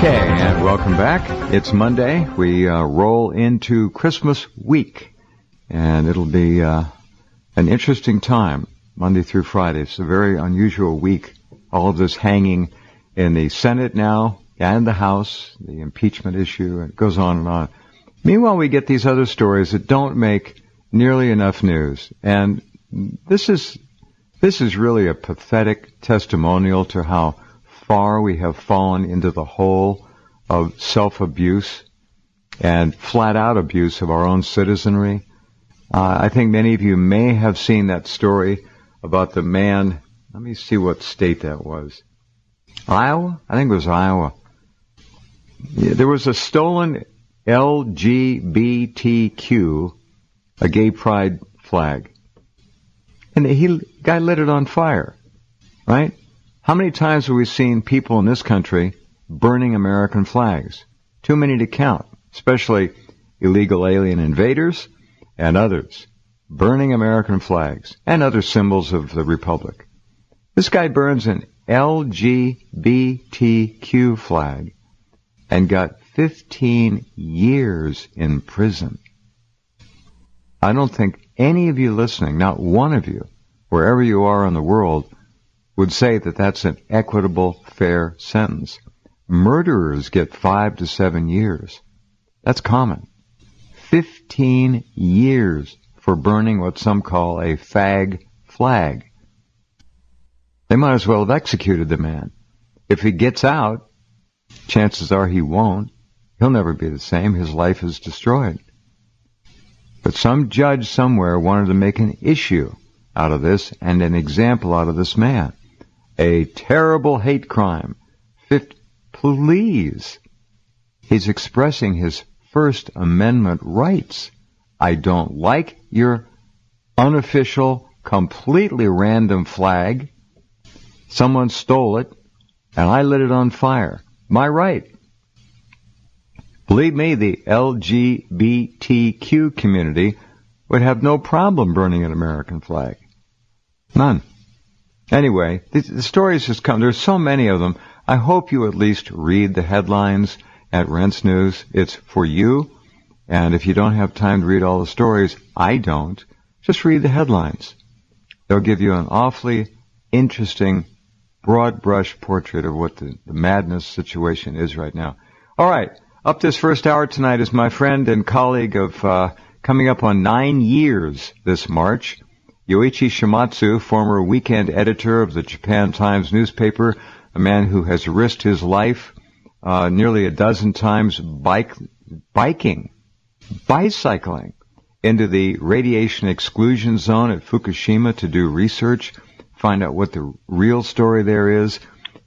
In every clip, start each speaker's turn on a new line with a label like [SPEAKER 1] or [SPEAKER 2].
[SPEAKER 1] Okay, and welcome back. It's Monday. We roll into Christmas week, and it'll be an interesting time, Monday through Friday. It's a very unusual week. All of this hanging in the Senate now and the House, the impeachment issue, and it goes on and on. Meanwhile, we get these other stories that don't make nearly enough news, and this is really a pathetic testimonial to how far we have fallen into the hole of self-abuse and flat-out abuse of our own citizenry. I think many of you may have seen that story about the man. Let me see what state that was. Iowa? I think it was Iowa. Yeah, there was a stolen LGBTQ, a gay pride flag. And the guy lit it on fire, right? How many times have we seen people in this country burning American flags? Too many to count, especially illegal alien invaders and others, burning American flags and other symbols of the Republic. This guy burns an LGBTQ flag and got 15 years in prison. I don't think any of you listening, not one of you, wherever you are in the world, would say that that's an equitable, fair sentence. Murderers get 5 to 7 years. That's common. 15 years for burning what some call a fag flag. They might as well have executed the man. If he gets out, chances are he won't. He'll never be the same. His life is destroyed. But some judge somewhere wanted to make an issue out of this and an example out of this man. A terrible hate crime. Please. He's expressing his First Amendment rights. I don't like your unofficial, completely random flag. Someone stole it, and I lit it on fire. My right. Believe me, the LGBTQ community would have no problem burning an American flag. None. Anyway, the stories just come. There's so many of them. I hope you at least read the headlines at Rense News. It's for you. And if you don't have time to read all the stories, I don't. Just read the headlines. They'll give you an awfully interesting, broad brush portrait of what the madness situation is right now. All right. Up this first hour tonight is my friend and colleague of coming up on 9 years this March, Yoichi Shimatsu, former weekend editor of the Japan Times newspaper, a man who has risked his life nearly a dozen times bicycling into the radiation exclusion zone at Fukushima to do research, find out what the real story there is.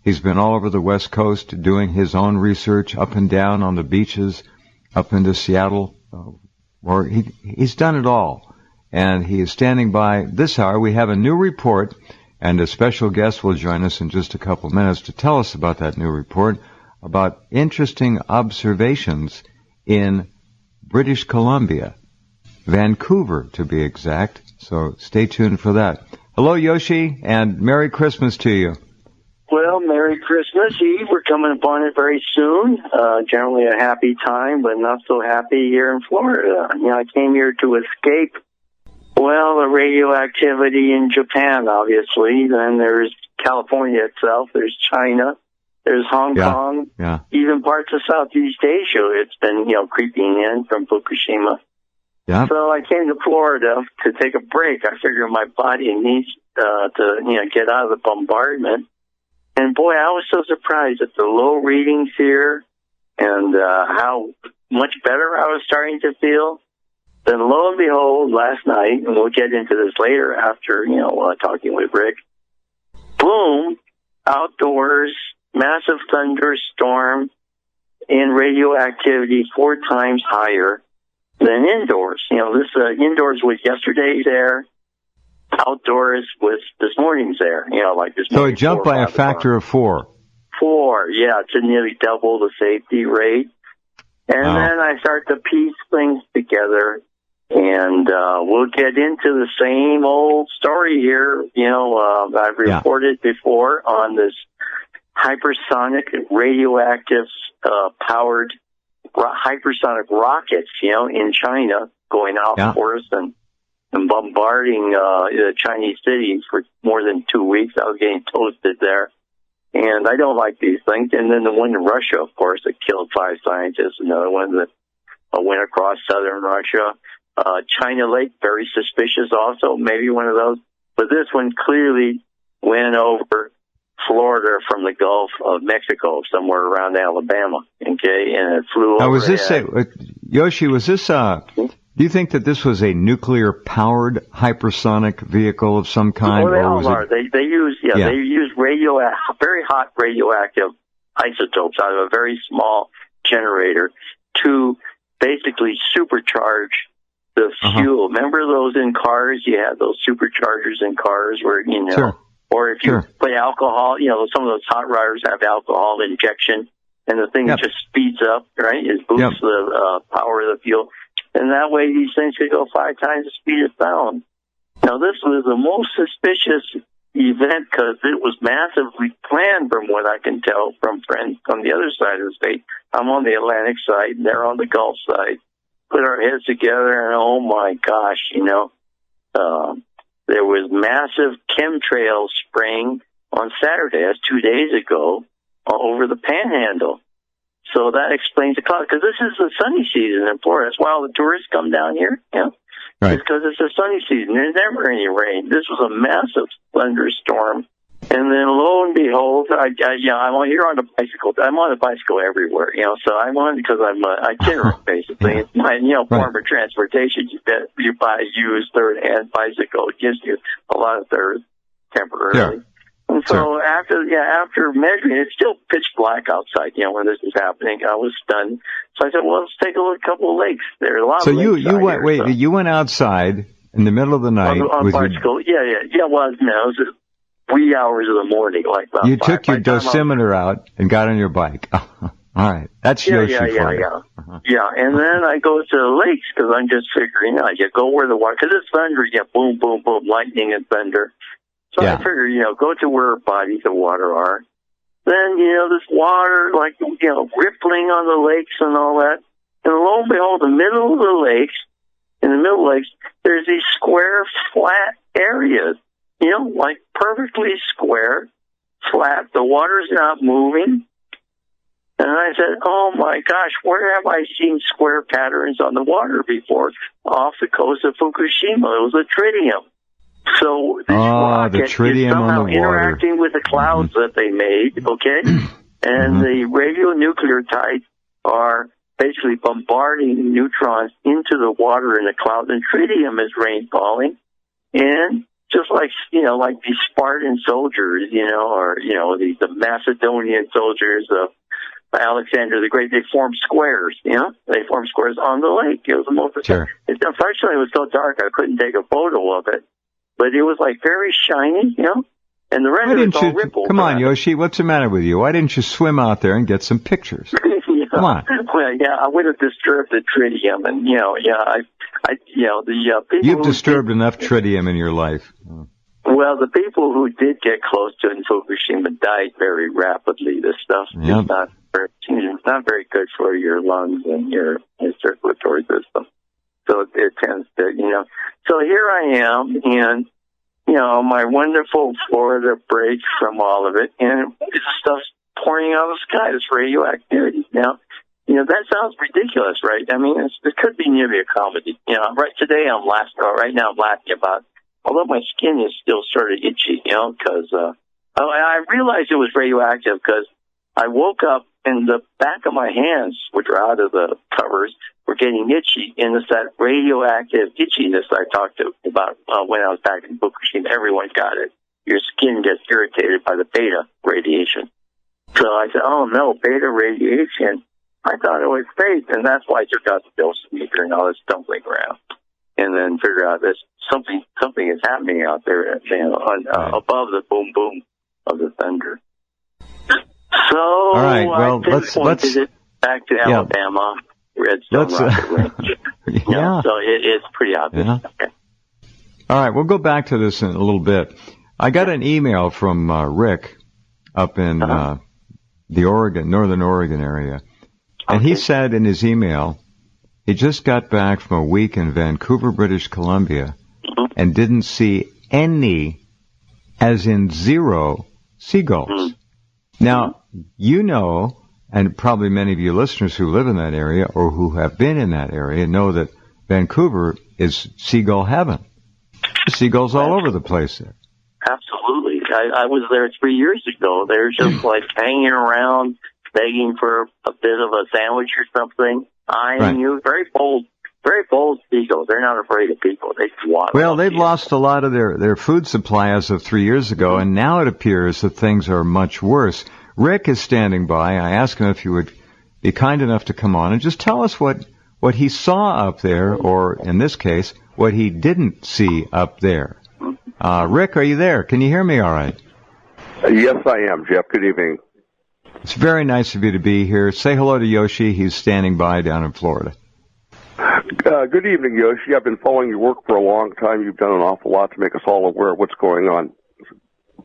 [SPEAKER 1] He's been all over the West Coast doing his own research, up and down on the beaches, up into Seattle, where he's done it all. And he is standing by this hour. We have a new report, and a special guest will join us in just a couple minutes to tell us about that new report, about interesting observations in British Columbia, Vancouver to be exact. So stay tuned for that. Hello, Yoshi, and Merry Christmas to you.
[SPEAKER 2] Well, Merry Christmas Eve. We're coming upon it very soon. Generally a happy time, but not so happy here in Florida. I came here to escape, the radioactivity in Japan, obviously. Then there's California itself. There's China. There's Hong Kong.
[SPEAKER 1] Yeah.
[SPEAKER 2] Even parts of Southeast Asia. It's been, creeping in from Fukushima.
[SPEAKER 1] Yeah.
[SPEAKER 2] So I came to Florida to take a break. I figured my body needs to get out of the bombardment. And boy, I was so surprised at the low readings here and how much better I was starting to feel. Then lo and behold, last night, and we'll get into this later after, talking with Rick, boom, outdoors, massive thunderstorm in radioactivity 4 times higher than indoors. This indoors was yesterday's air. Outdoors was this morning's air, like this morning.
[SPEAKER 1] So it jumped by a factor of 4.
[SPEAKER 2] 4, yeah, to nearly double the safety rate. And then I start to piece things together, and we'll get into the same old story here. I've reported before on this hypersonic radioactive powered hypersonic rockets, in China going out for us and bombarding the Chinese cities for more than 2 weeks. I was getting toasted there. And I don't like these things. And then the one in Russia, of course, that killed 5 scientists. Another one that went across southern Russia. China Lake, very suspicious also, maybe one of those. But this one clearly went over Florida from the Gulf of Mexico, somewhere around Alabama, okay? And it flew over.
[SPEAKER 1] Now, was this, Yoichi, was this, do you think that this was a nuclear-powered hypersonic vehicle of some kind?
[SPEAKER 2] Well, they all are. They use very hot radioactive isotopes out of a very small generator to basically supercharge the fuel. Remember those in cars? You had those superchargers in cars where,
[SPEAKER 1] Sure.
[SPEAKER 2] Or if you put alcohol, some of those hot rodders have alcohol injection, and the thing just speeds up, right? It boosts the power of the fuel. And that way these things could go 5 times the speed of sound. Now, this was the most suspicious event because it was massively planned from what I can tell from friends on the other side of the state. I'm on the Atlantic side, and they're on the Gulf side. Put our heads together, and oh my gosh, there was massive chemtrail spraying on Saturday, that's 2 days ago, over the Panhandle. So that explains the cloud, because this is the sunny season in Florida. That's why all the tourists come down here.
[SPEAKER 1] Right.
[SPEAKER 2] It's because it's the sunny season. There's never any rain. This was a massive thunderstorm. And then lo and behold, I'm here on a bicycle. I'm on a bicycle everywhere, so I'm on because I'm itinerant, basically. It's my, form of transportation. You buy a used third-hand bicycle. It gives you a lot of thirds temporarily. Yeah. And so after measuring, it's still pitch black outside, when this is happening. I was stunned. So I said, well, let's take a look at a couple of lakes. There are a lot of lakes
[SPEAKER 1] you went outside in the middle of the night
[SPEAKER 2] on bicycle. Well, it was wee hours of the morning, like about
[SPEAKER 1] you
[SPEAKER 2] 5.
[SPEAKER 1] took your dosimeter out and got on your bike. All right, that's Yoichi for you.
[SPEAKER 2] Yeah, and then I go to the lakes because I'm just figuring out. You go where the water, because it's thunder. You get boom, boom, boom, lightning and thunder. So I figure, go to where bodies of water are. Then, this water, rippling on the lakes and all that. And lo and behold, in the middle of the lakes, there's these square, flat areas. Like perfectly square, flat. The water's not moving. And I said, oh my gosh, where have I seen square patterns on the water before? Off the coast of Fukushima. It was a tritium. So this rocket is somehow interacting with the clouds that they made, okay? And the radionucleotides are basically bombarding neutrons into the water in the clouds, and tritium is rainfalling. And just like, like these Spartan soldiers, or, the Macedonian soldiers of Alexander the Great, they formed squares, they formed squares on the lake. It was the most, unfortunately, it was so dark I couldn't take a photo of it, but it was like very shiny, and the rest of it's all rippled.
[SPEAKER 1] Come on, Yoichi, what's the matter with you? Why didn't you swim out there and get some pictures? Come on.
[SPEAKER 2] Well, I would have disturbed the tritium, and, the people
[SPEAKER 1] You've disturbed enough tritium in your life.
[SPEAKER 2] Well, the people who did get close to it in Fukushima died very rapidly. This stuff is not very good for your lungs and your circulatory system. So it tends to, So here I am, and, my wonderful Florida break from all of it, and this stuff's pouring out of the sky, this radioactivity. Now, that sounds ridiculous, right? I mean, it could be nearly a comedy. Right now I'm laughing about, although my skin is still sort of itchy, because I realized it was radioactive because I woke up and the back of my hands, which are out of the covers, were getting itchy, and it's that radioactive itchiness I talked about when I was back in Fukushima. Everyone got it. Your skin gets irritated by the beta radiation. So I said, oh no, beta radiation. I thought it was fake, and that's why I took out the dosimeter and all this stumbling around, and then figure out that something is happening out there, above the boom boom of the thunder. So all right, well, let's it back to Alabama, Redstone Rocket Range. So it's pretty obvious. Yeah. Okay.
[SPEAKER 1] All right, we'll go back to this in a little bit. I got an email from Rick up in the Northern Oregon area. And he said in his email, he just got back from a week in Vancouver, British Columbia, and didn't see any, as in zero, seagulls. Now, you know, and probably many of you listeners who live in that area or who have been in that area know that Vancouver is seagull heaven. There's seagulls all over the place there.
[SPEAKER 2] Absolutely. I was there 3 years ago. They're just like hanging around, begging for a bit of a sandwich or something. Eyeing you. Very bold seagulls. They're not afraid of people. They swat.
[SPEAKER 1] Well, they've lost a lot of their food supply as of 3 years ago, and now it appears that things are much worse. Rick is standing by. I asked him if he would be kind enough to come on and just tell us what he saw up there, or in this case, what he didn't see up there. Rick, are you there? Can you hear me all right?
[SPEAKER 3] Yes, I am, Jeff. Good evening.
[SPEAKER 1] It's very nice of you to be here. Say hello to Yoichi. He's standing by down in Florida.
[SPEAKER 3] Good evening, Yoichi. I've been following your work for a long time. You've done an awful lot to make us all aware of what's going on.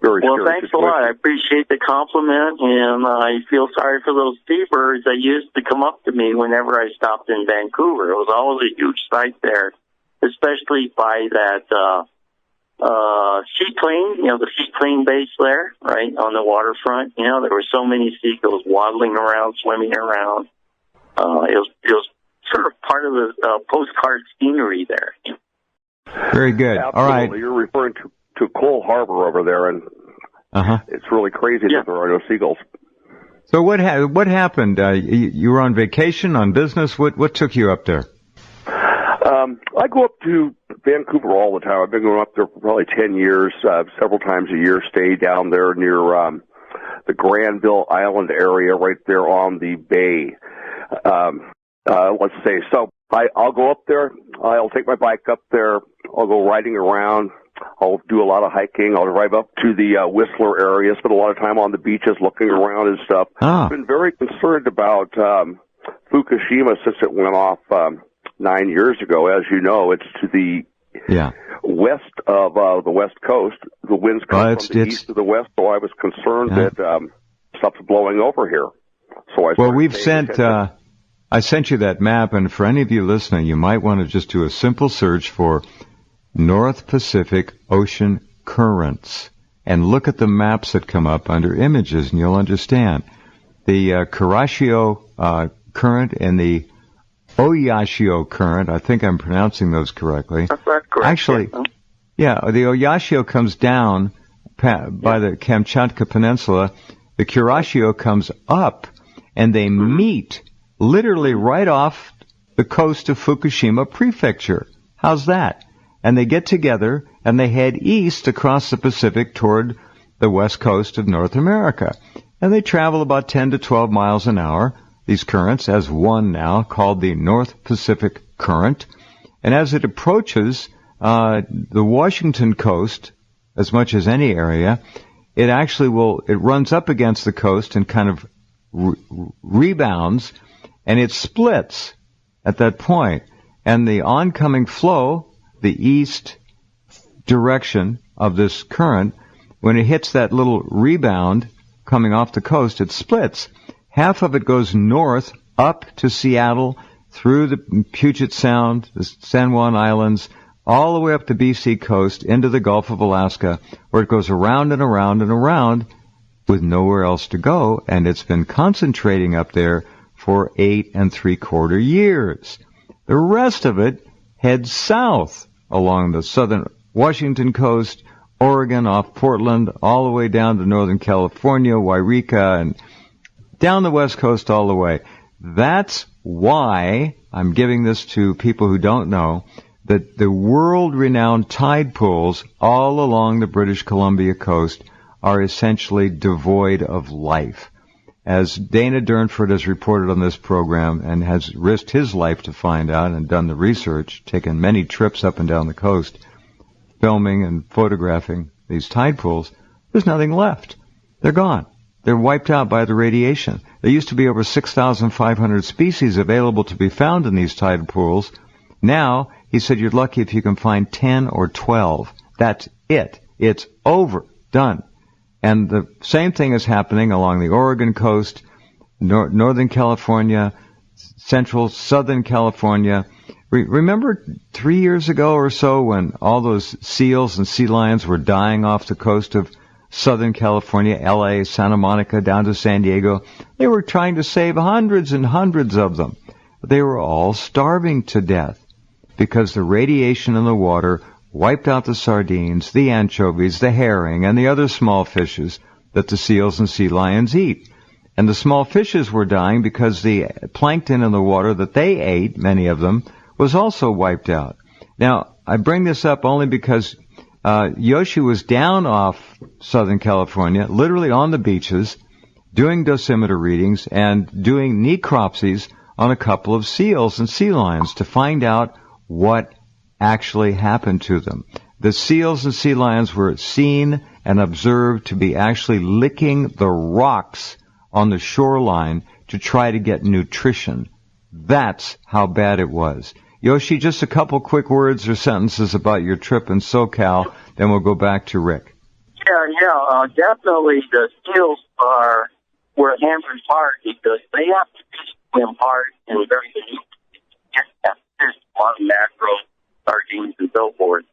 [SPEAKER 3] Well,
[SPEAKER 2] thanks a lot. I appreciate the compliment, and I feel sorry for those seabirds that used to come up to me whenever I stopped in Vancouver. It was always a huge sight there, especially by that seaplane, the seaplane base there, right, on the waterfront. There were so many seagulls waddling around, swimming around. It was sort of part of the postcard scenery there.
[SPEAKER 1] Very good.
[SPEAKER 3] Absolutely.
[SPEAKER 1] All right.
[SPEAKER 3] You're referring to Cole Harbor over there, and it's really crazy that there are no seagulls.
[SPEAKER 1] So what happened? You were on vacation, on business? What took you up there?
[SPEAKER 3] I go up to Vancouver all the time. I've been going up there for probably 10 years, several times a year. Stay down there near the Granville Island area, right there on the bay. Let's say. So I'll go up there. I'll take my bike up there. I'll go riding around. I'll do a lot of hiking. I'll drive up to the Whistler area, spend a lot of time on the beaches looking around and stuff. I've been very concerned about Fukushima since it went off 9 years ago. As you know, it's to the west of the west coast. The winds come from the east to the west, so I was concerned that stuff's blowing over here. So
[SPEAKER 1] we've sent... I sent you that map, and for any of you listening, you might want to just do a simple search for North Pacific Ocean currents and look at the maps that come up under images, and you'll understand. The Kurashio current and the Oyashio current, I think I'm pronouncing those correctly.
[SPEAKER 2] That's correct.
[SPEAKER 1] Actually, the Oyashio comes down by the Kamchatka Peninsula. The Kurashio comes up, and they meet literally right off the coast of Fukushima Prefecture. How's that? And they get together and they head east across the Pacific toward the west coast of North America. And they travel about 10 to 12 miles an hour, these currents, as one now, called the North Pacific Current. And as it approaches the Washington coast, as much as any area, it runs up against the coast and kind of rebounds, and it splits at that point. And the oncoming flow, the east direction of this current, when it hits that little rebound coming off the coast, it splits. Half of it goes north up to Seattle, through the Puget Sound, the San Juan Islands, all the way up the BC coast into the Gulf of Alaska, where it goes around and around and around with nowhere else to go. And it's been concentrating up there for 8 3/4 years. The rest of it heads south along the southern Washington coast, Oregon, off Portland, all the way down to Northern California, Wairika, and down the west coast all the way. That's why I'm giving this to people who don't know, that the world-renowned tide pools all along the British Columbia coast are essentially devoid of life. As Dana Durnford has reported on this program and has risked his life to find out and done the research, taken many trips up and down the coast, filming and photographing these tide pools, there's nothing left. They're gone. They're wiped out by the radiation. There used to be over 6,500 species available to be found in these tide pools. Now, he said you're lucky if you can find 10 or 12. That's it. It's over. Done. And the same thing is happening along the Oregon coast, Northern California, Central, Southern California. Remember 3 years ago or so when all those seals and sea lions were dying off the coast of Southern California, LA, Santa Monica, down to San Diego? They were trying to save hundreds and hundreds of them. They were all starving to death because the radiation in the water wiped out the sardines, the anchovies, the herring, and the other small fishes that the seals and sea lions eat. And the small fishes were dying because the plankton in the water that they ate, many of them, was also wiped out. Now, I bring this up only because Yoichi was down off Southern California, literally on the beaches, doing dosimeter readings and doing necropsies on a couple of seals and sea lions to find out what actually happened to them. The seals and sea lions were seen and observed to be actually licking the rocks on the shoreline to try to get nutrition. That's how bad it was. Yoichi, just a couple quick words or sentences about your trip in SoCal, then we'll go back to Rick.
[SPEAKER 2] Yeah, definitely the seals were hammered hard because they have to swim hard and very unique. There's a lot of macro sardines and so forth.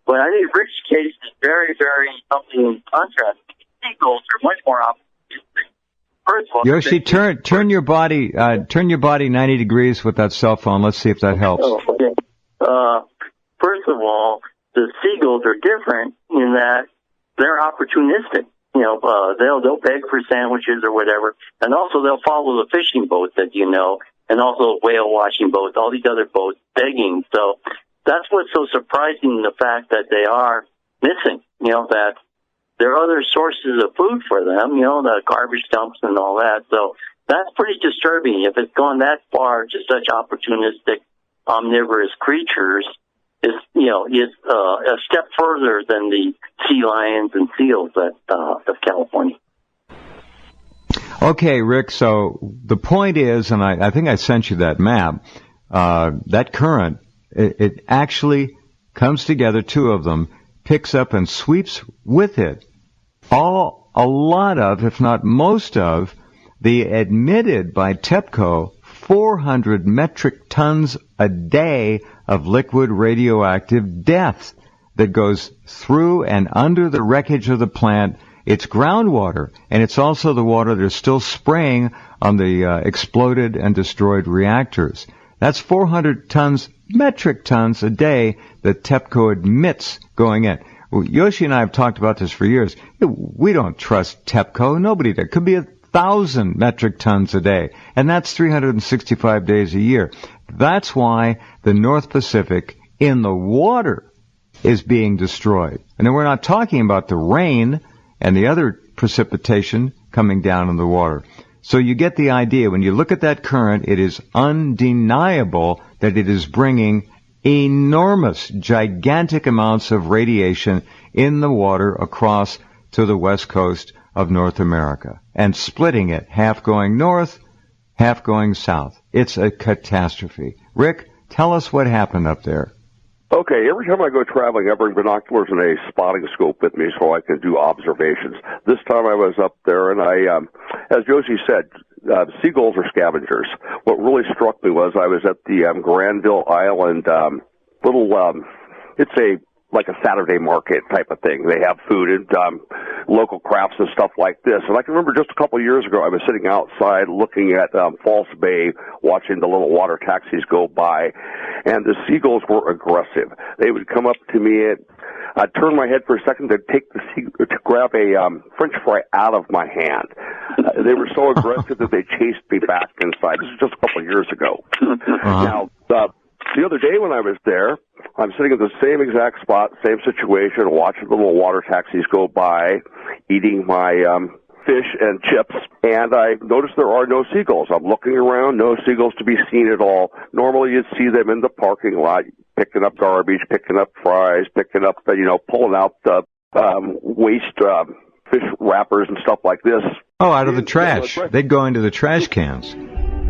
[SPEAKER 2] But I think Rick's case is very, very something in contrast. Seagulls are much more optimistic. First of all,
[SPEAKER 1] Yoichi, turn your body 90 degrees with that cell phone. Let's see if that helps.
[SPEAKER 2] Okay. First of all, the seagulls are different in that they're opportunistic. You know, they'll beg for sandwiches or whatever, and also they'll follow the fishing boats, as you know, and also whale watching boats, all these other boats begging. So that's what's so surprising, the fact that they are missing. You know, that there are other sources of food for them, you know, the garbage dumps and all that. So that's pretty disturbing. If it's gone that far to such opportunistic, omnivorous creatures, is a step further than the sea lions and seals of California.
[SPEAKER 1] Okay, Rick, so the point is, and I think I sent you that map, that current, it actually comes together, two of them, picks up and sweeps with it a lot of, if not most of, the admitted by TEPCO 400 metric tons a day of liquid radioactive death that goes through and under the wreckage of the plant. It's groundwater, and it's also the water they're still spraying on the exploded and destroyed reactors. That's 400 metric tons a day that TEPCO admits going in. Well, Yoichi and I have talked about this for years. We don't trust TEPCO. Nobody does. It could be 1,000 metric tons a day, and that's 365 days a year. That's why the North Pacific in the water is being destroyed. And then we're not talking about the rain and the other precipitation coming down in the water. So you get the idea. When you look at that current, it is undeniable that it is bringing enormous, gigantic amounts of radiation in the water across to the west coast of North America and splitting it, half going north, half going south. It's a catastrophe. Rick, tell us what happened up there.
[SPEAKER 3] Okay, every time I go traveling, I bring binoculars and a spotting scope with me so I can do observations. This time I was up there, and as Yoichi said, seagulls are scavengers. What really struck me was I was at the Granville Island it's like a Saturday market type of thing. They have food and local crafts and stuff like this. And I can remember just a couple of years ago, I was sitting outside looking at False Bay, watching the little water taxis go by, and the seagulls were aggressive. They would come up to me, and I'd turn my head for a second to grab a French fry out of my hand. They were so aggressive that they chased me back inside. This was just a couple of years ago. Now, the other day when I was there, I'm sitting at the same exact spot, same situation, watching the little water taxis go by, eating my fish and chips, and I noticed there are no seagulls. I'm looking around, no seagulls to be seen at all. Normally you'd see them in the parking lot, picking up garbage, picking up fries, picking up, pulling out the waste fish wrappers and stuff like this.
[SPEAKER 1] Oh, out of the trash. They'd go into the trash cans.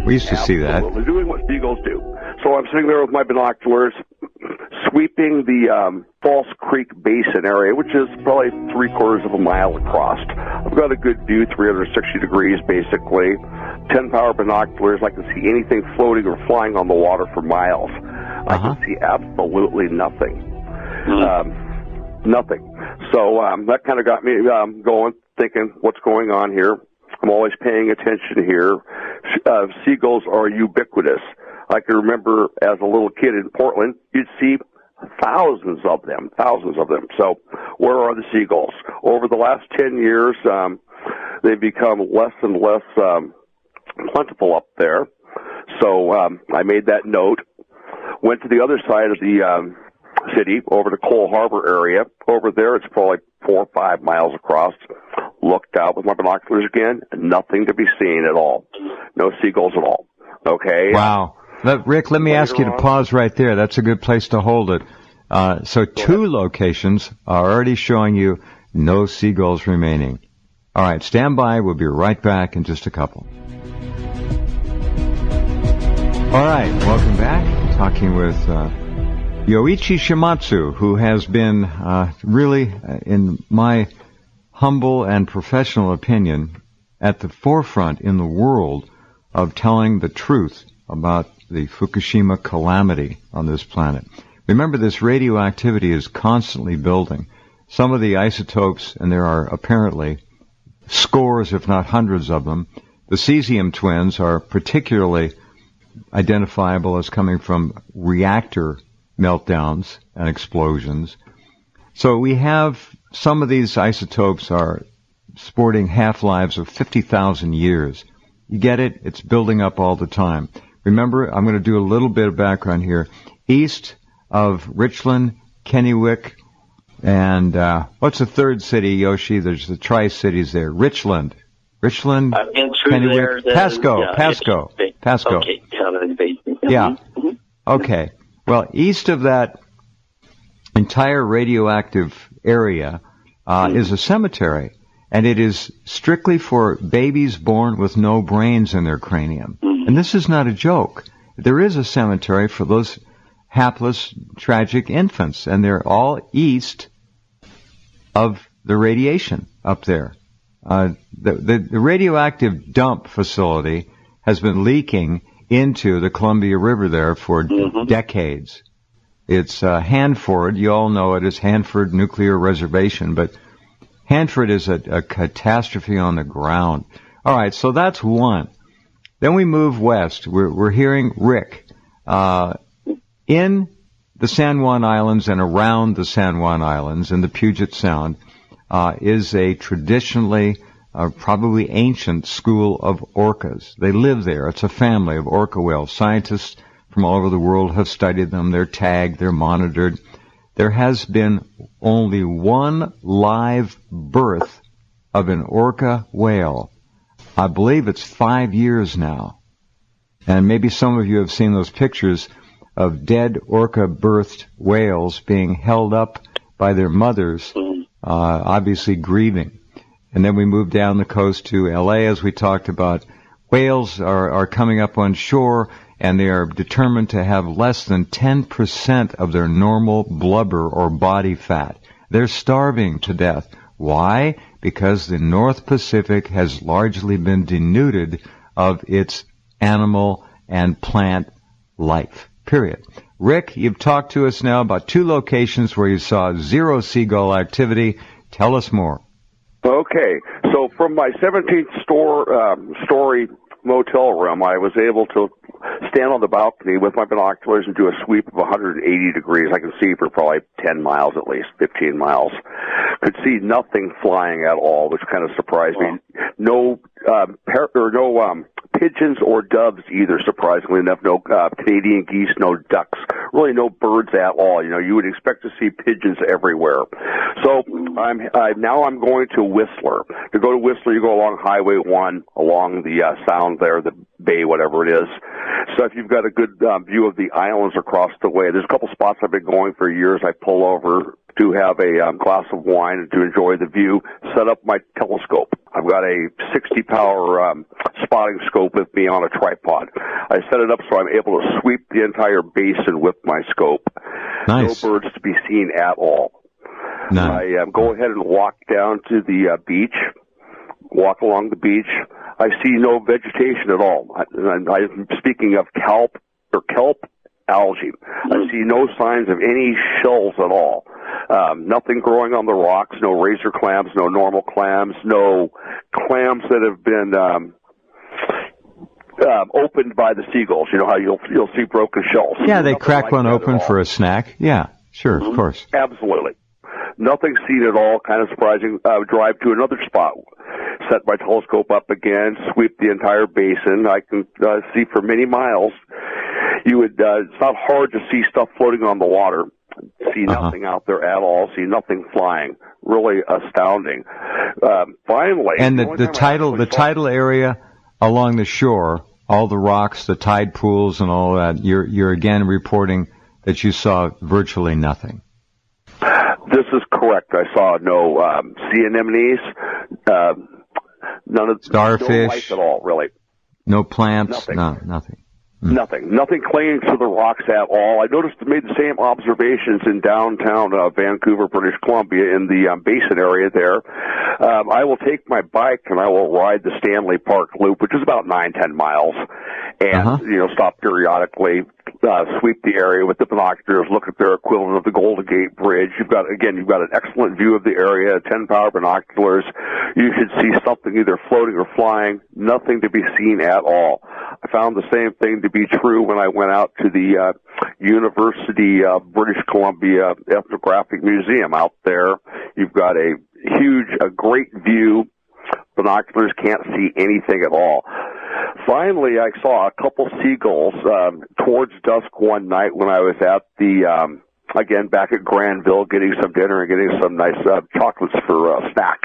[SPEAKER 1] We used to see that.
[SPEAKER 3] They're doing what seagulls do. So I'm sitting there with my binoculars, sweeping the False Creek Basin area, which is probably 3/4 of a mile across. I've got a good view, 360 degrees basically. 10-power binoculars. I can see anything floating or flying on the water for miles. I can see absolutely nothing. Nothing. So that kind of got me going, thinking, what's going on here? I'm always paying attention here. Seagulls are ubiquitous. I can remember as a little kid in Portland, you'd see thousands of them. So where are the seagulls? Over the last 10 years, they've become less and less plentiful up there. So I made that note. Went to the other side of the city, over to Cole Harbor area. Over there, it's probably 4 or 5 miles across. Looked out with my binoculars again, nothing to be seen at all. No seagulls at all. Okay?
[SPEAKER 1] Wow. Rick, let me ask you to pause right there. That's a good place to hold it. So 2 locations are already showing you no seagulls remaining. All right, stand by. We'll be right back in just a couple. All right, welcome back. Talking with Yoichi Shimatsu, who has been really, in my humble and professional opinion, at the forefront in the world of telling the truth about the Fukushima calamity on this planet. Remember, this radioactivity is constantly building. Some of the isotopes, and there are apparently scores, if not hundreds of them, the cesium twins are particularly identifiable as coming from reactor meltdowns and explosions. So we have some of these isotopes are sporting half-lives of 50,000 years. You get it? It's building up all the time. Remember, I'm going to do a little bit of background here. East of Richland, Kennewick, and what's the third city, Yoshi? There's the Tri-Cities there. Richland, Kennewick, Pasco.
[SPEAKER 2] Okay.
[SPEAKER 1] Yeah. Okay. Well, east of that entire radioactive area is a cemetery, and it is strictly for babies born with no brains in their cranium. And this is not a joke. There is a cemetery for those hapless, tragic infants, and they're all east of the radiation up there. The radioactive dump facility has been leaking into the Columbia River there for decades. It's Hanford. You all know it as Hanford Nuclear Reservation, but Hanford is a catastrophe on the ground. All right, so that's one. Then we move west. We're hearing Rick. In the San Juan Islands and around the San Juan Islands in the Puget Sound is a traditionally probably ancient school of orcas. They live there. It's a family of orca whales. Scientists from all over the world have studied them. They're tagged. They're monitored. There has been only one live birth of an orca whale. I believe it's 5 years now. And maybe some of you have seen those pictures of dead orca-birthed whales being held up by their mothers, obviously grieving. And then we move down the coast to L.A., as we talked about. Whales are coming up on shore, and they are determined to have less than 10% of their normal blubber or body fat. They're starving to death. Why? Because the North Pacific has largely been denuded of its animal and plant life. Period. Rick, you've talked to us now about 2 locations where you saw zero seagull activity. Tell us more.
[SPEAKER 3] Okay, so from my 17th story motel room, I was able to stand on the balcony with my binoculars and do a sweep of 180 degrees. I can see for probably 10 miles at least, 15 miles. Could see nothing flying at all, which kind of surprised me. No pigeons or doves either, surprisingly enough. No Canadian geese, no ducks, really no birds at all. You know, you would expect to see pigeons everywhere. So now I'm going to Whistler. To go to Whistler, you go along Highway 1, along the sound there, the bay, whatever it is. So if you've got a good view of the islands across the way, there's a couple spots I've been going for years. I pull over to have a glass of wine and to enjoy the view, set up my telescope. I've got a 60-power spotting scope with me on a tripod. I set it up so I'm able to sweep the entire basin with my scope.
[SPEAKER 1] Nice.
[SPEAKER 3] No birds to be seen at all.
[SPEAKER 1] None.
[SPEAKER 3] I go ahead and walk down to the beach, walk along the beach. I see no vegetation at all. I'm speaking of kelp algae. I see no signs of any shells at all. Nothing growing on the rocks, no razor clams, no normal clams, no clams that have been opened by the seagulls. You know how you'll see broken shells.
[SPEAKER 1] Yeah, they
[SPEAKER 3] Nothing
[SPEAKER 1] crack
[SPEAKER 3] like
[SPEAKER 1] one
[SPEAKER 3] that
[SPEAKER 1] open
[SPEAKER 3] at all.
[SPEAKER 1] for a snack. Yeah, sure, of course.
[SPEAKER 3] Absolutely. Nothing seen at all. Kind of surprising. I would drive to another spot, set my telescope up again, sweep the entire basin. I can see for many miles. You would. It's not hard to see stuff floating on the water. See nothing out there at all. See nothing flying. Really astounding. Finally,
[SPEAKER 1] And the tidal area along the shore, all the rocks, the tide pools, and all that. You're again reporting that you saw virtually nothing.
[SPEAKER 3] This is correct. I saw no sea anemones, none of
[SPEAKER 1] Starfish,
[SPEAKER 3] no life at all, really.
[SPEAKER 1] No plants,
[SPEAKER 3] Nothing.
[SPEAKER 1] No, nothing.
[SPEAKER 3] Nothing clinging to the rocks at all. I noticed made the same observations in downtown Vancouver, British Columbia, in the basin area there. I will take my bike and I will ride the Stanley Park Loop, which is about 9-10 miles, and stop periodically, sweep the area with the binoculars, look at their equivalent of the Golden Gate Bridge. You've got an excellent view of the area, 10-power binoculars. You should see something either floating or flying. Nothing to be seen at all. I found the same thing to be true when I went out to the University of British Columbia Ethnographic Museum out there. You've got a great view. Binoculars can't see anything at all. Finally, I saw a couple seagulls towards dusk one night when I was at the again back at Granville getting some dinner and getting some nice chocolates for a snack.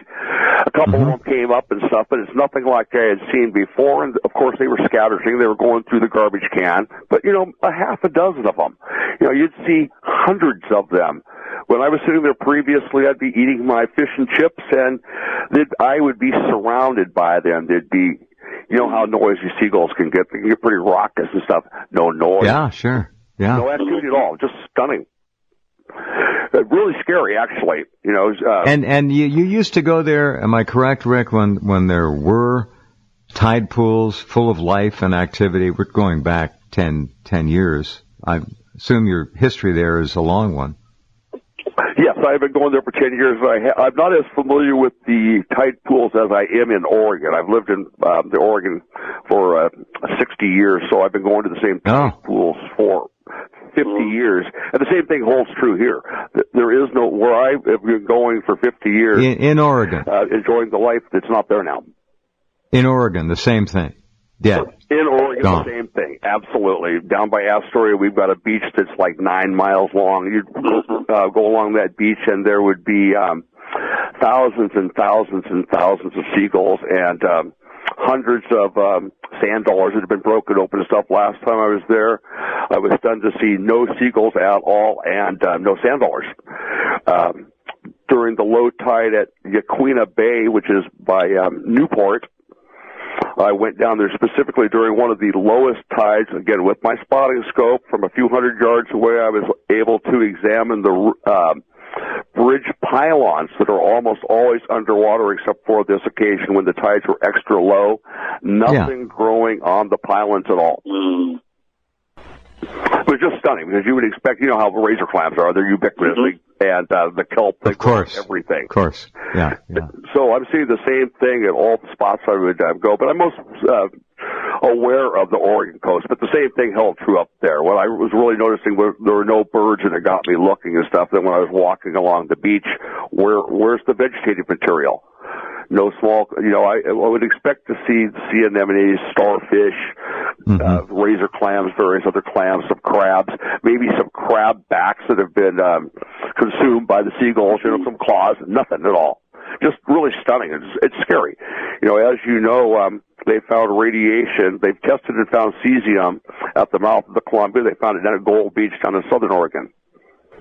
[SPEAKER 3] A couple of them came up and stuff, but it's nothing like I had seen before. And of course, they were scattering. They were going through the garbage can, but a half a dozen of them. You'd see hundreds of them. When I was sitting there previously, I'd be eating my fish and chips, and I would be surrounded by them. There'd be, how noisy seagulls can get. They can get pretty raucous and stuff. No noise.
[SPEAKER 1] Yeah, sure. Yeah.
[SPEAKER 3] No activity at all. Just stunning. Really scary, actually.
[SPEAKER 1] And you used to go there, am I correct, Rick, when there were tide pools full of life and activity? We're going back 10 years. I assume your history there is a long one.
[SPEAKER 3] Yes, I've been going there for 10 years. I'm not as familiar with the tide pools as I am in Oregon. I've lived in the Oregon for 60 years, so I've been going to the same tide pools for 50 years. And the same thing holds true here. There is where I've been going for 50 years.
[SPEAKER 1] In Oregon.
[SPEAKER 3] Enjoying the life that's not there now.
[SPEAKER 1] In Oregon, the same thing. Dead.
[SPEAKER 3] In Oregon,
[SPEAKER 1] Gone.
[SPEAKER 3] The same thing. Absolutely. Down by Astoria, we've got a beach that's like 9 miles long. You'd go along that beach, and there would be thousands and thousands and thousands of seagulls and hundreds of sand dollars that had been broken open and stuff. Last time I was there, I was stunned to see no seagulls at all and no sand dollars. During the low tide at Yaquina Bay, which is by Newport, I went down there specifically during one of the lowest tides, again with my spotting scope. From a few hundred yards away, I was able to examine the bridge pylons that are almost always underwater except for this occasion when the tides were extra low. Nothing growing on the pylons at all. It was just stunning because you would expect, how the razor clams are. They're ubiquitous. And the kelp,
[SPEAKER 1] of course,
[SPEAKER 3] everything.
[SPEAKER 1] Of course, yeah.
[SPEAKER 3] So I'm seeing the same thing at all the spots I would go, but I'm most aware of the Oregon coast. But the same thing held true up there. What I was really noticing was there were no birds, and it got me looking and stuff. Then when I was walking along the beach, where's the vegetative material? No small, I would expect to see sea anemones, starfish, razor clams, various other clams, some crabs, maybe some crab backs that have been consumed by the seagulls, some claws, nothing at all. Just really stunning. It's scary. As they found radiation. They've tested and found cesium at the mouth of the Columbia. They found it down at Gold Beach down in southern Oregon.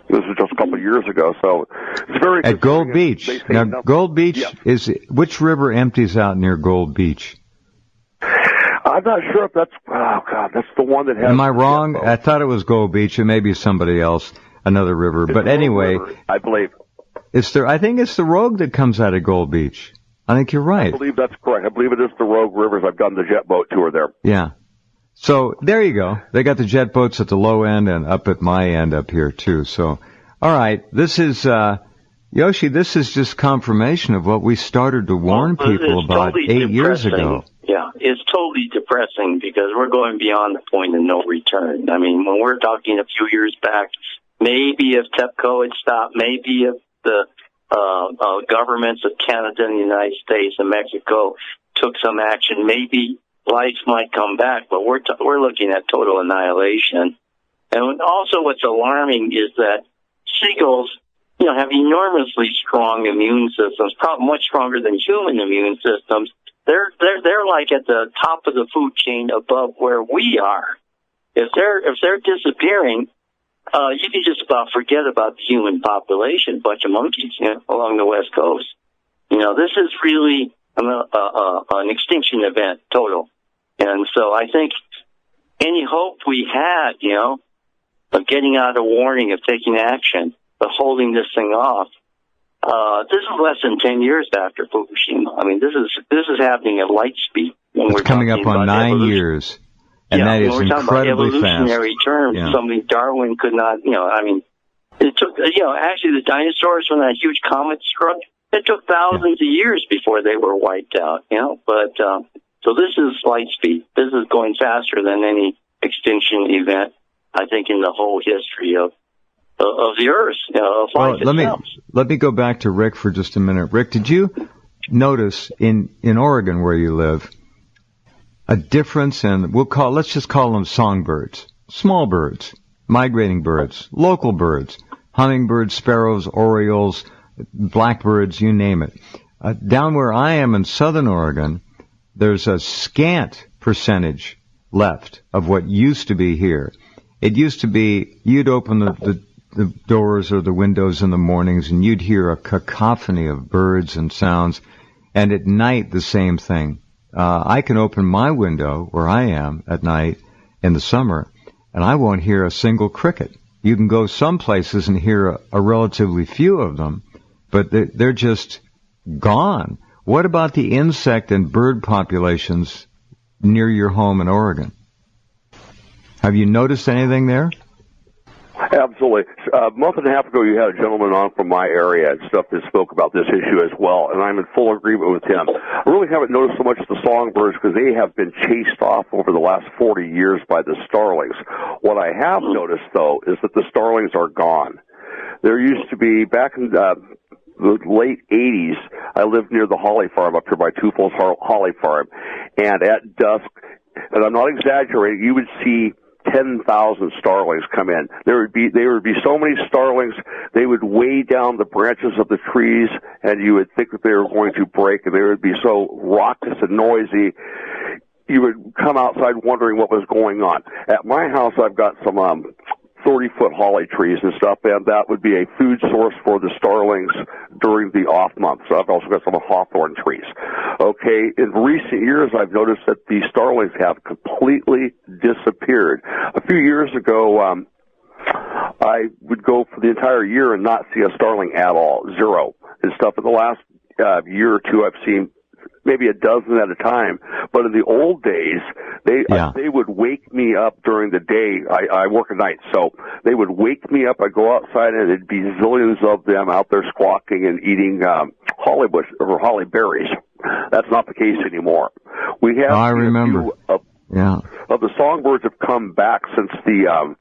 [SPEAKER 3] This was just a couple of years ago, so it's very...
[SPEAKER 1] At Gold Beach. Now, Gold Beach is... Which river empties out near Gold Beach?
[SPEAKER 3] I'm not sure if that's... Oh, God, that's the one that has...
[SPEAKER 1] Am I wrong? I thought it was Gold Beach. It may be somebody else. another river.
[SPEAKER 3] It's
[SPEAKER 1] but
[SPEAKER 3] the Rogue
[SPEAKER 1] anyway,
[SPEAKER 3] River, I believe.
[SPEAKER 1] I think it's the Rogue that comes out of Gold Beach. I think you're right.
[SPEAKER 3] I believe that's correct. I believe it is the Rogue Rivers. I've done the jet boat tour there.
[SPEAKER 1] Yeah. So there you go. They got the jet boats at the low end and up at my end up here too. So, all right. This is, Yoshi, this is just confirmation of what we started to warn people about
[SPEAKER 2] totally
[SPEAKER 1] 8 years ago.
[SPEAKER 2] Yeah, it's totally depressing because we're going beyond the point of no return. I mean, when we're talking a few years back, maybe if TEPCO had stopped, maybe if the governments of Canada and the United States and Mexico took some action, maybe life might come back, but we're looking at total annihilation. And also what's alarming is that seagulls, have enormously strong immune systems, probably much stronger than human immune systems. They're like at the top of the food chain above where we are. If they're disappearing, you can just about forget about the human population, bunch of monkeys along the West Coast. This is really an extinction event, total. And so I think any hope we had, of getting out a warning, of taking action, of holding this thing off, this is less than 10 years after Fukushima. I mean, this is happening at light speed.
[SPEAKER 1] It's coming up on 9 years. And that is incredibly fast.
[SPEAKER 2] Evolutionary terms, something Darwin could not, it took, actually the dinosaurs, when that huge comet struck, it took thousands of years before they were wiped out, but, so this is light speed. This is going faster than any extinction event, I think, in the whole history of the Earth, of life itself.
[SPEAKER 1] Let me go back to Rick for just a minute. Rick, did you notice in Oregon where you live a difference in, let's just call them songbirds, small birds, migrating birds, local birds, hummingbirds, sparrows, orioles, blackbirds, you name it. Down where I am in southern Oregon, there's a scant percentage left of what used to be here. It used to be you'd open the doors or the windows in the mornings and you'd hear a cacophony of birds and sounds, and at night the same thing. I can open my window where I am at night in the summer, and I won't hear a single cricket. You can go some places and hear a relatively few of them, but they're just gone. What about the insect and bird populations near your home in Oregon? Have you noticed anything there?
[SPEAKER 3] Absolutely. A month and a half ago, you had a gentleman on from my area and stuff that spoke about this issue as well, and I'm in full agreement with him. I really haven't noticed so much the songbirds because they have been chased off over the last 40 years by the starlings. What I have noticed, though, is that the starlings are gone. There used to be, back in the late 80s, I lived near the Holly Farm up here by Tupel's Holly Farm, and at dusk, and I'm not exaggerating, you would see 10,000 starlings come in. There would be so many starlings, they would weigh down the branches of the trees, and you would think that they were going to break, and they would be so raucous and noisy, you would come outside wondering what was going on. At my house, I've got some 30-foot holly trees and stuff, and that would be a food source for the starlings during the off months. So I've also got some hawthorn trees. Okay, in recent years, I've noticed that the starlings have completely disappeared. A few years ago, I would go for the entire year and not see a starling at all, zero and stuff. In the last year or two, I've seen maybe a dozen at a time. But in the old days, they would wake me up during the day. I work at night, so they would wake me up. I'd go outside, and there'd be zillions of them out there squawking and eating holly bush or holly berries. That's not the case anymore. We have
[SPEAKER 1] I remember.
[SPEAKER 3] Of the songbirds have come back since the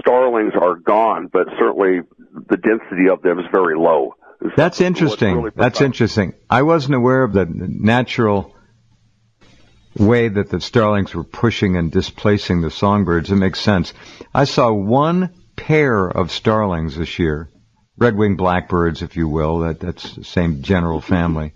[SPEAKER 3] starlings are gone, but certainly the density of them is very low.
[SPEAKER 1] That's interesting. Really That's interesting. I wasn't aware of the natural way that the starlings were pushing and displacing the songbirds. It makes sense. I saw one pair of starlings this year, red-winged blackbirds, if you will. That's the same general family.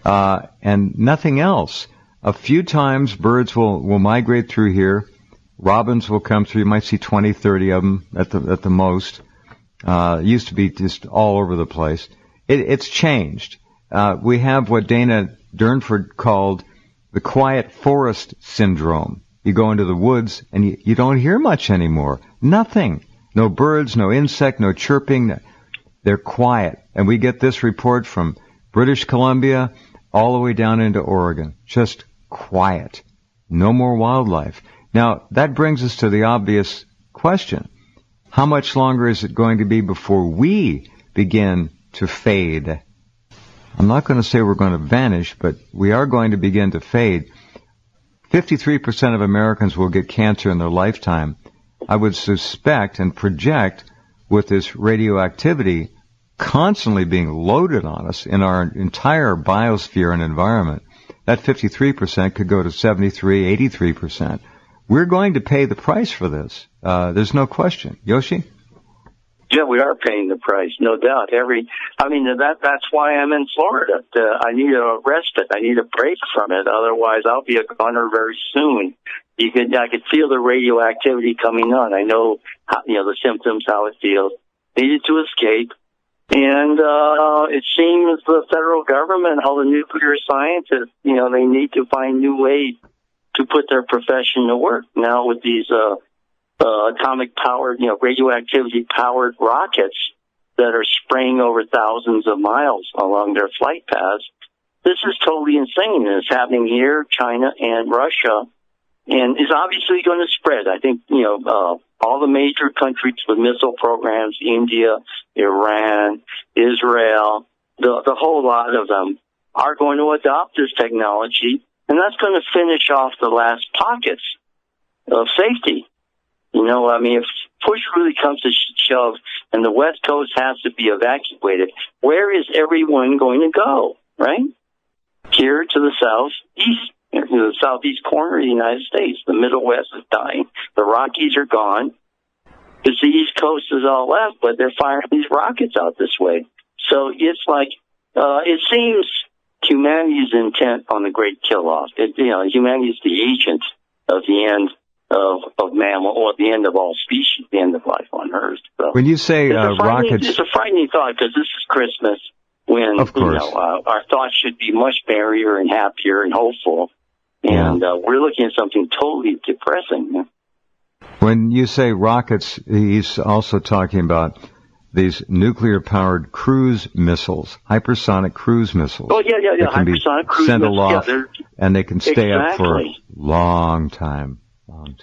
[SPEAKER 1] And nothing else. A few times birds will migrate through here. Robins will come through. You might see 20, 30 of them at the most. It used to be just all over the place. It's changed. We have what Dana Durnford called the quiet forest syndrome. You go into the woods and you don't hear much anymore. Nothing. No birds, no insect, no chirping. They're quiet. And we get this report from British Columbia all the way down into Oregon. Just quiet. No more wildlife. Now, that brings us to the obvious question. How much longer is it going to be before we begin to fade? I'm not going to say we're going to vanish, but we are going to begin to fade. 53% of Americans will get cancer in their lifetime. I would suspect and project with this radioactivity constantly being loaded on us in our entire biosphere and environment, that 53% could go to 73, 83%. We're going to pay the price for this. There's no question. Yoshi?
[SPEAKER 2] Yeah, we are paying the price, no doubt. That's why I'm in Florida. I need a respite. I need a break from it. Otherwise, I'll be a goner very soon. I could feel the radioactivity coming on. I know, the symptoms, how it feels. Needed to escape. And it seems the federal government, all the nuclear scientists, they need to find new ways to put their profession to work. Now with these atomic-powered, radioactivity-powered rockets that are spraying over thousands of miles along their flight paths, this is totally insane. And it's happening here, China, and Russia, and is obviously going to spread. I think, all the major countries with missile programs, India, Iran, Israel, the whole lot of them are going to adopt this technology, and that's going to finish off the last pockets of safety. If push really comes to shove and the West Coast has to be evacuated, where is everyone going to go, right? Here to the southeast, the southeast corner of the United States. The Middle West is dying. The Rockies are gone. Because the East Coast is all left, but they're firing these rockets out this way. So it's like, it seems humanity is intent on the great kill-off. Humanity is the agent of the end of mammal, or the end of all species, the end of life on Earth. So
[SPEAKER 1] when you say rockets...
[SPEAKER 2] It's a frightening thought, because this is Christmas, when,
[SPEAKER 1] of course,
[SPEAKER 2] our thoughts should be much merrier and happier and hopeful. And we're looking at something totally depressing.
[SPEAKER 1] When you say rockets, he's also talking about these nuclear-powered cruise missiles, hypersonic cruise missiles.
[SPEAKER 2] Oh, yeah.
[SPEAKER 1] That can
[SPEAKER 2] hypersonic
[SPEAKER 1] be
[SPEAKER 2] cruise
[SPEAKER 1] sent
[SPEAKER 2] missiles.
[SPEAKER 1] aloft, and they can stay up for a
[SPEAKER 2] Exactly.
[SPEAKER 1] long time.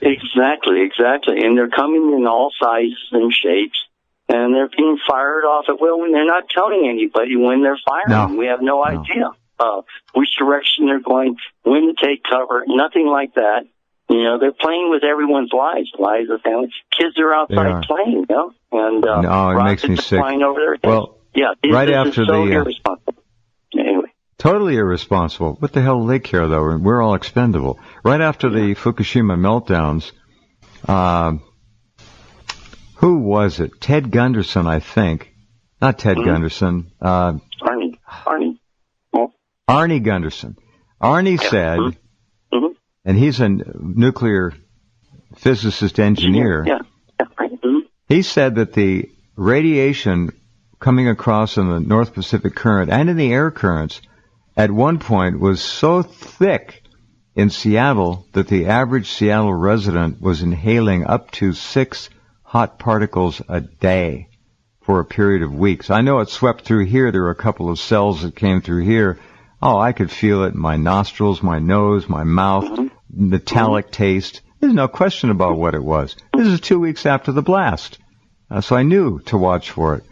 [SPEAKER 2] Exactly. And they're coming in all sizes and shapes, and they're being fired off at will, and they're not telling anybody when they're firing.
[SPEAKER 1] No.
[SPEAKER 2] We have no idea which direction they're going, when to take cover, nothing like that. They're playing with everyone's lives of families. Kids are outside playing, and
[SPEAKER 1] it makes me sick.
[SPEAKER 2] Flying over their heads.
[SPEAKER 1] Well, right after
[SPEAKER 2] so irresponsible. Anyway.
[SPEAKER 1] Totally irresponsible. What the hell do they care, though? We're all expendable. Right after the Fukushima meltdowns, who was it? Ted Gunderson, I think. Not Ted Gunderson. Arnie Gunderson. Arnie said, and he's a nuclear physicist engineer. He said that the radiation coming across in the North Pacific Current and in the air currents at one point was so thick in Seattle that the average Seattle resident was inhaling up to 6 hot particles a day for a period of weeks. I know it swept through here. There were a couple of cells that came through here. Oh, I could feel it in my nostrils, my nose, my mouth, metallic taste. There's no question about what it was. This is 2 weeks after the blast. So I knew to watch for it.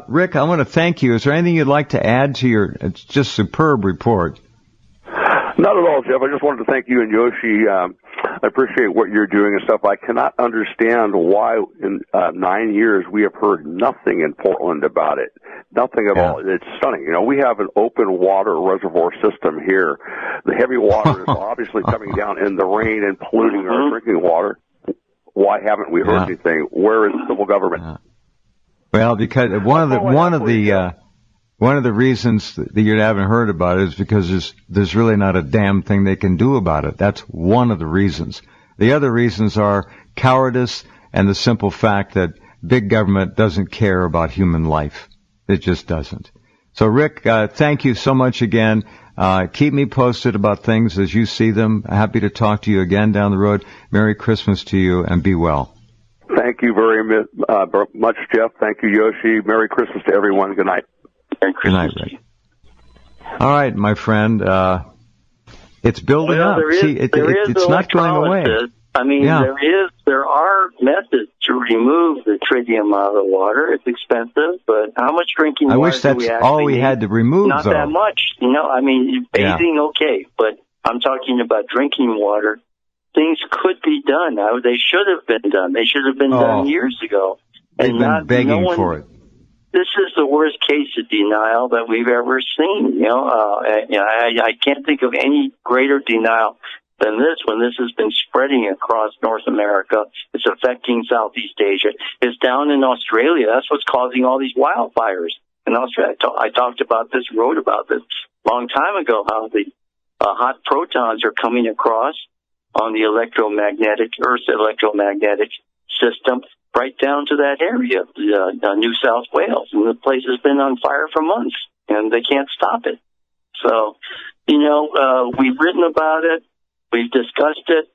[SPEAKER 1] Rick, I want to thank you. Is there anything you'd like to add to your just superb report?
[SPEAKER 3] Not at all, Jeff. I just wanted to thank you and Yoshi. I appreciate what you're doing and stuff. I cannot understand why in 9 years we have heard nothing in Portland about it. Nothing at all. It's stunning. We have an open water reservoir system here. The heavy water is obviously coming down in the rain and polluting our drinking water. Why haven't we heard anything? Where is the civil government?
[SPEAKER 1] Well, because one of the reasons that you haven't heard about it is because there's really not a damn thing they can do about it. That's one of the reasons. The other reasons are cowardice and the simple fact that big government doesn't care about human life. It just doesn't. So, Rick, thank you so much again. Keep me posted about things as you see them. Happy to talk to you again down the road. Merry Christmas to you, and be well.
[SPEAKER 3] Thank you very much, Jeff. Thank you, Yoshi. Merry Christmas to everyone. Good night.
[SPEAKER 1] Good night, Rick. All right, my friend. It's building up. See, it's not going away.
[SPEAKER 2] I mean, there are methods to remove the tritium out of the water. It's expensive, but how much drinking water do we actually need? I wish that's
[SPEAKER 1] all we had to remove,
[SPEAKER 2] Not that much. I mean, bathing, okay, but I'm talking about drinking water. Things could be done. They should have been done. They should have been done years ago.
[SPEAKER 1] They've been begging for it.
[SPEAKER 2] This is the worst case of denial that we've ever seen. I can't think of any greater denial than this when this has been spreading across North America. It's affecting Southeast Asia. It's down in Australia. That's what's causing all these wildfires in Australia. I talked about this, wrote about this a long time ago, how the hot protons are coming across on the Earth's electromagnetic system right down to that area, New South Wales. And the place has been on fire for months, and they can't stop it. So, we've written about it. We've discussed it.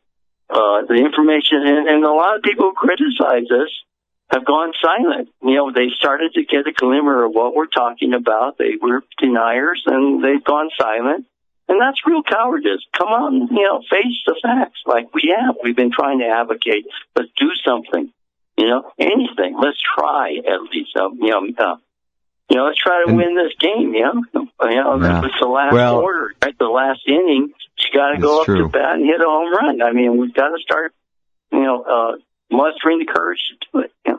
[SPEAKER 2] The information, and a lot of people who criticize us have gone silent. They started to get a glimmer of what we're talking about. They were deniers, and they've gone silent. And that's real cowardice. Come on, face the facts like we have. We've been trying to advocate. Let's do something. Anything. Let's try at least. Let's try to win this game. It's the last quarter, right? The last inning. You got to go up to bat and hit a home run. I mean, we've got to start, mustering the courage to do it. Yeah.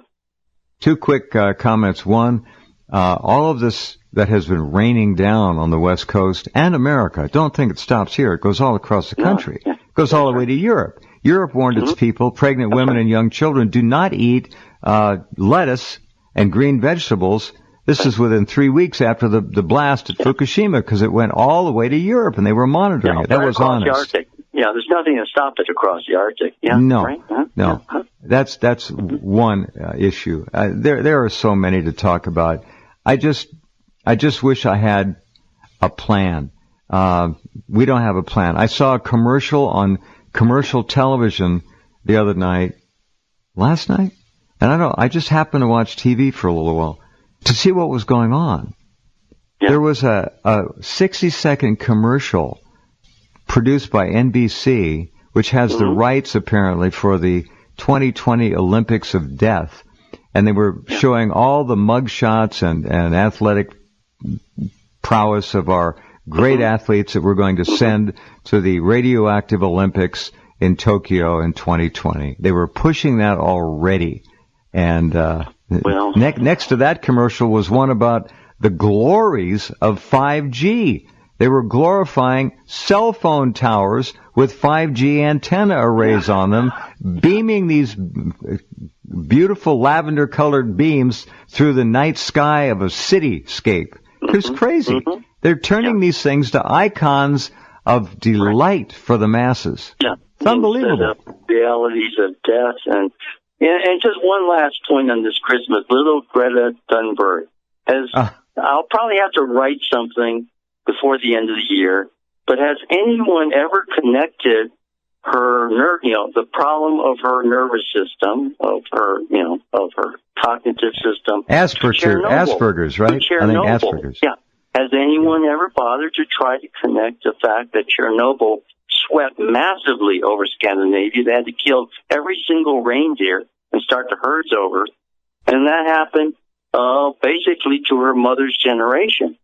[SPEAKER 1] Two quick comments. One, all of this that has been raining down on the West Coast and America, don't think it stops here. It goes all across the country. It goes all the way to Europe. Europe warned its people, pregnant women and young children, do not eat lettuce and green vegetables. This is within 3 weeks after the blast at Fukushima, because it went all the way to Europe, and they were monitoring it. That was honest.
[SPEAKER 2] The Arctic. Yeah, there's nothing to stop it across the Arctic. Yeah,
[SPEAKER 1] no,
[SPEAKER 2] right?
[SPEAKER 1] no. That's one issue. There are so many to talk about. I just wish I had a plan. We don't have a plan. I saw a commercial on commercial television last night, and I just happened to watch TV for a little while to see what was going on. Yeah. There was a 60-second commercial produced by NBC, which has the rights apparently for the 2020 Olympics of Death, and they were showing all the mugshots and athletic prowess of our great athletes that we're going to send to the radioactive Olympics in Tokyo in 2020. They were pushing that already. And next to that commercial was one about the glories of 5G. They were glorifying cell phone towers with 5G antenna arrays on them, beaming these beautiful lavender-colored beams through the night sky of a cityscape. It was crazy. They're turning these things to icons of delight for the masses. Yeah. It's unbelievable.
[SPEAKER 2] Realities of death. And just one last point on this Christmas. Little Greta Thunberg I'll probably have to write something before the end of the year, but has anyone ever connected her the problem of her nervous system, of her cognitive system?
[SPEAKER 1] Asperger's, right? I think Asperger's.
[SPEAKER 2] Yeah. Has anyone ever bothered to try to connect the fact that Chernobyl swept massively over Scandinavia? They had to kill every single reindeer and start the herds over. And that happened basically to her mother's generation,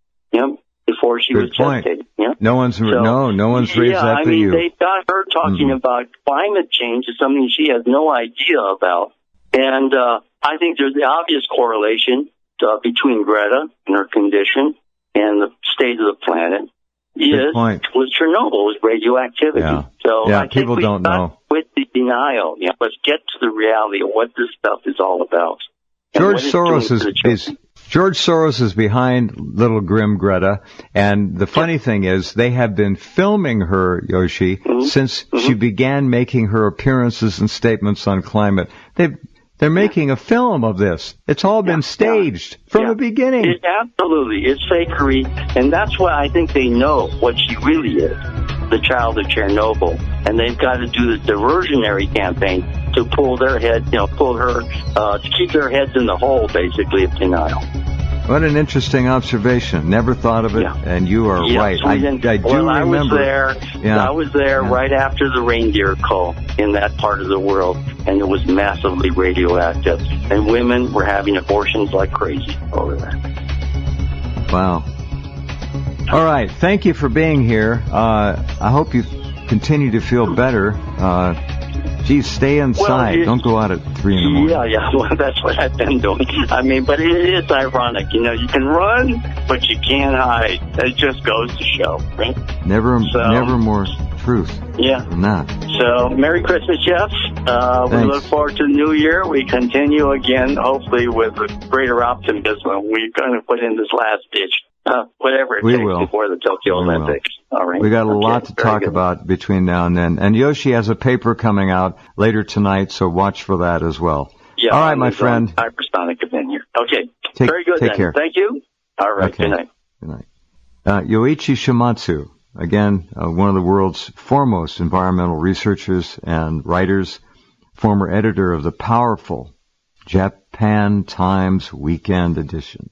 [SPEAKER 2] before she was gestated.
[SPEAKER 1] No one's raised that to you.
[SPEAKER 2] They've got her talking about climate change is something she has no idea about. And I think there's the obvious correlation between Greta and her condition and the state of the planet was Chernobyl, was radioactivity. Yeah. So I think
[SPEAKER 1] people don't know.
[SPEAKER 2] With the denial, let's get to the reality of what this stuff is all about.
[SPEAKER 1] George Soros is behind little grim Greta, and the funny thing is they have been filming her, Yoichi, since she began making her appearances and statements on climate. They're making a film of this. It's all been staged from the beginning.
[SPEAKER 2] Absolutely. It's fakery, and that's why I think they know what she really is, the child of Chernobyl. And they've got to do the diversionary campaign to pull their head, to keep their heads in the hole, basically, of denial.
[SPEAKER 1] What an interesting observation. Never thought of it, and you are right. I do remember.
[SPEAKER 2] I was there right after the reindeer cull in that part of the world, and it was massively radioactive. And women were having abortions like crazy over there.
[SPEAKER 1] Wow. All right. Thank you for being here. I hope you continue to feel better. Geez, stay inside. Don't go out at 3 in the morning.
[SPEAKER 2] Yeah. Well, that's what I've been doing. I mean, but it is ironic. You can run, but you can't hide. It just goes to show, right?
[SPEAKER 1] Never more truth than that.
[SPEAKER 2] So, Merry Christmas, Jeff. We look forward to the new year. We continue again, hopefully, with greater optimism. We're going to put in this last ditch. Whatever it takes before the Tokyo Olympics. All right.
[SPEAKER 1] We got a lot to talk about between now and then. And Yoichi has a paper coming out later tonight, so watch for that as well.
[SPEAKER 2] Yeah.
[SPEAKER 1] All right, my friend.
[SPEAKER 2] Hypersonic event here. Okay. Very good.
[SPEAKER 1] Take care.
[SPEAKER 2] Thank you. All right.
[SPEAKER 1] Okay.
[SPEAKER 2] Good night.
[SPEAKER 1] Good night. Yoichi Shimatsu, again, one of the world's foremost environmental researchers and writers, former editor of the powerful Japan Times Weekend Edition.